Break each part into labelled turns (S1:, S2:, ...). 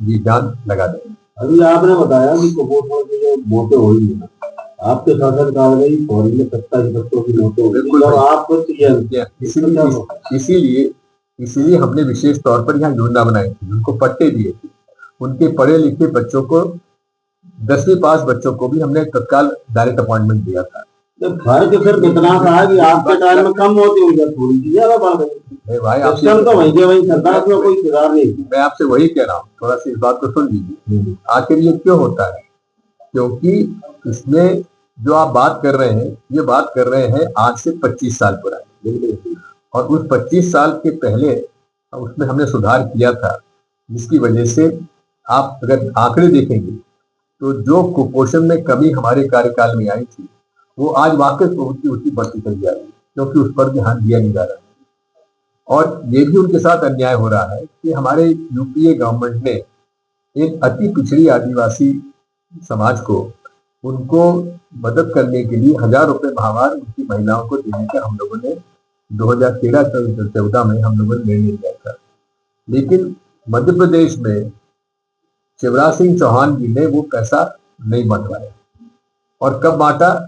S1: जी जान लगा देंगे।
S2: अभी आपने बताया कि कुपोषण की जो मौतें हुई है, आपके शासनकाल में ही फौरी में 27 बच्चों की मौतें हुई,
S1: बिल्कुल
S2: और आप
S1: इसीलिए इसीलिए हमने विशेष तौर पर यहाँ योजना बनाई थी, उनको पट्टे दिए थे। उनके पढ़े लिखे बच्चों को 10वीं पास बच्चों को भी हमने तत्काल डायरेक्ट अपॉइंटमेंट दिया था।
S2: तो फर्क सिर्फ इतना था कि आपके टाइम में कम होती हुई थोड़ी सी ज्यादा बढ़ गई।
S1: भाई
S2: सिस्टम तो वही के वही चलता है, उसमें कोई सुधार नहीं।
S1: मैं आपसे वही कह रहा हूँ, थोड़ा सी इस बात को सुन लीजिए। आखिर ये क्यों होता है? क्योंकि इसमें जो आप बात कर रहे हैं, ये बात कर रहे हैं आज से 25 साल पुरानी, और उस 25 साल के पहले उसमें हमने सुधार किया था, जिसकी वजह से आप अगर आंकड़े देखेंगे तो जो कुपोषण में कमी हमारे कार्यकाल में आई थी, वो आज वाकई उसी बढ़ती चली जा रही है, क्योंकि उस पर ध्यान दिया नहीं जा रहा है। और ये भी उनके साथ अन्याय हो रहा है कि हमारे यूपीए गवर्नमेंट ने एक अति पिछड़ी आदिवासी समाज को, उनको मदद करने के लिए 1000 रुपए माहवार उनकी महिलाओं को देने का हम लोगों ने 2013-14 में हम लोगों ने निर्णय लिया था। लेकिन मध्य प्रदेश में शिवराज सिंह चौहान जी ने वो पैसा नहीं बांटवाया। और कब बांटा?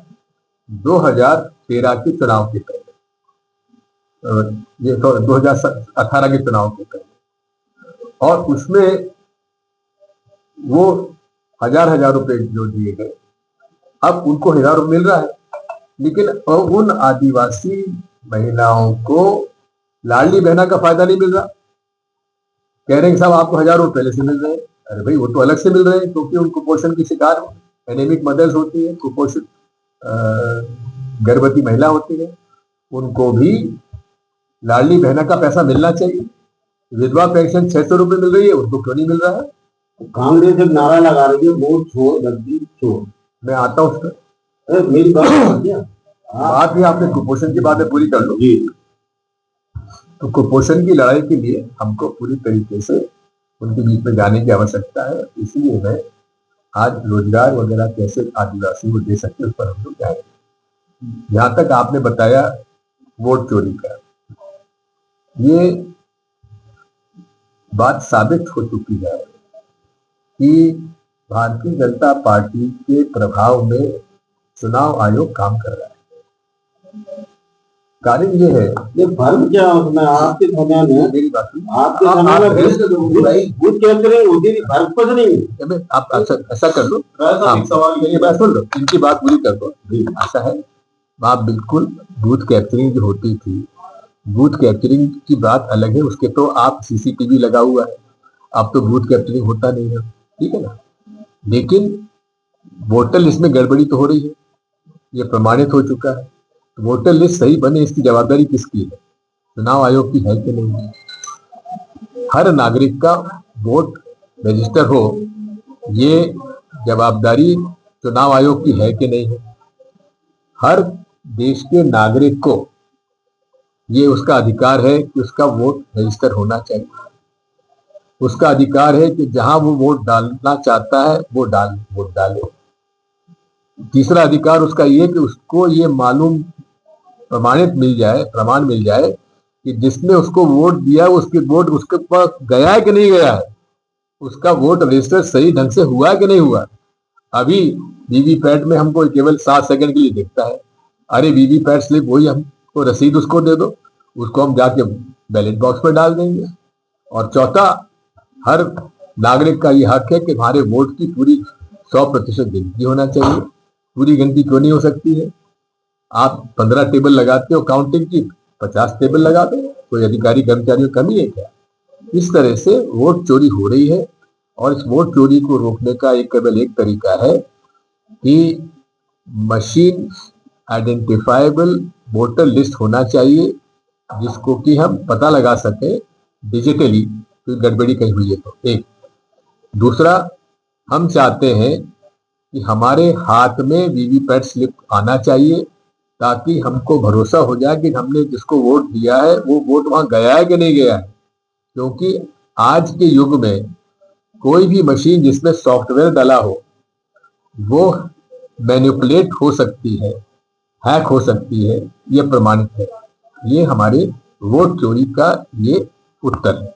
S1: 2013 के चुनाव के पहले, ये 2018 के चुनाव के पहले। और उसमें वो 1000 रुपए जो दिए गए, अब उनको 1000 रुपए मिल रहा है, लेकिन उन आदिवासी महिलाओं को लाडली बहना का फायदा नहीं मिल रहा। कह रहे हैं साहब आपको 1000 रुपए पहले से मिल रहे हैं। अरे भाई वो तो अलग से मिल रहे हैं, क्योंकि उन कुपोषण की शिकार एनेमिक मदर्स होती है, कुपोषित गर्भवती महिला होती है, उनको भी लाडली बहना का पैसा मिलना चाहिए। विधवा पेंशन 600 रुपए मिल रही है, उनको क्यों नहीं मिल रहा है?
S2: कांग्रेस एक नारा लगा रही है, वोट छोड़ गद्दी छोड़।
S1: मैं आता हूँ उस पर,
S2: मेरी बात
S1: भी आपने कुपोषण की बातें पूरी कर लो जी। तो कुपोषण की लड़ाई के लिए हमको पूरी तरीके से उनके बीच में जाने की आवश्यकता है। इसलिए मैं आज रोजगार वगैरह कैसे आदिवासी को दे सकते, उस पर हम लोग जाएंगे। जहां तक आपने बताया वोट चोरी का, ये बात साबित हो चुकी है कि भारतीय जनता पार्टी के प्रभाव में चुनाव आयोग काम कर रहा है। कारण ये है,
S2: ये फर्क क्या उसमें आपके समय में,
S1: मेरी बात
S2: आपके समय में बूथ कैप्चरिंग होती थी, फर्क कुछ नहीं।
S1: आप ऐसा कर लो, सवाल ये बात सुन लो, इनकी बात पूरी कर दो। ऐसा है, आप बिल्कुल बूथ कैप्चरिंग जो होती थी, बूथ कैप्चरिंग की बात अलग है, उसके तो आप सीसीटीवी लगा हुआ है, अब तो बूथ कैप्चरिंग होता नहीं है, ठीक है ना। लेकिन वोटर लिस्ट में गड़बड़ी तो हो रही है, ये प्रमाणित हो चुका है। तो वोटर लिस्ट सही बने, इसकी जवाबदारी किसकी है? चुनाव आयोग की है कि नहीं है? हर नागरिक का वोट रजिस्टर हो, ये जवाबदारी चुनाव आयोग की है कि नहीं है? हर देश के नागरिक को ये उसका अधिकार है कि उसका वोट रजिस्टर होना चाहिए। उसका अधिकार है कि जहां वो वोट डालना चाहता है वो वोट डाले। तीसरा अधिकार उसका ये कि उसको ये प्रमाण मिल जाए कि जिसने उसको वोट दिया उसके वोट उसके पास गया है कि नहीं गया है, उसका वोट रजिस्टर सही ढंग से हुआ है कि नहीं हुआ। अभी वीवीपैट में हमको केवल 7 सेकंड के लिए दिखता है। अरे वीवीपैट स्लिप वही, हमको रसीद उसको दे दो, उसको हम जाके बैलेट बॉक्स में डाल देंगे। और चौथा, हर नागरिक का ये हक है कि हमारे वोट की पूरी 100% गिनती होना चाहिए। पूरी गिनती क्यों नहीं हो सकती है? आप 15 टेबल लगाते हो काउंटिंग की, 50 टेबल लगा दो, कोई अधिकारी कर्मचारियों की कमी है क्या? इस तरह से वोट चोरी हो रही है, और इस वोट चोरी को रोकने का केवल एक तरीका है कि मशीन आइडेंटिफाइबल वोटर लिस्ट होना चाहिए, जिसको कि हम पता लगा सके डिजिटली कोई गड़बड़ी कहीं हुई है तो। एक दूसरा, हम चाहते हैं कि हमारे हाथ में वीवीपैट स्लिप आना चाहिए, ताकि हमको भरोसा हो जाए कि हमने जिसको वोट दिया है वो वोट वहां गया है कि नहीं गया है। क्योंकि आज के युग में कोई भी मशीन जिसमें सॉफ्टवेयर डाला हो वो मैनिपुलेट हो सकती है, हैक हो सकती है, ये प्रमाणित है। ये हमारे वोट चोरी का ये उत्तर है।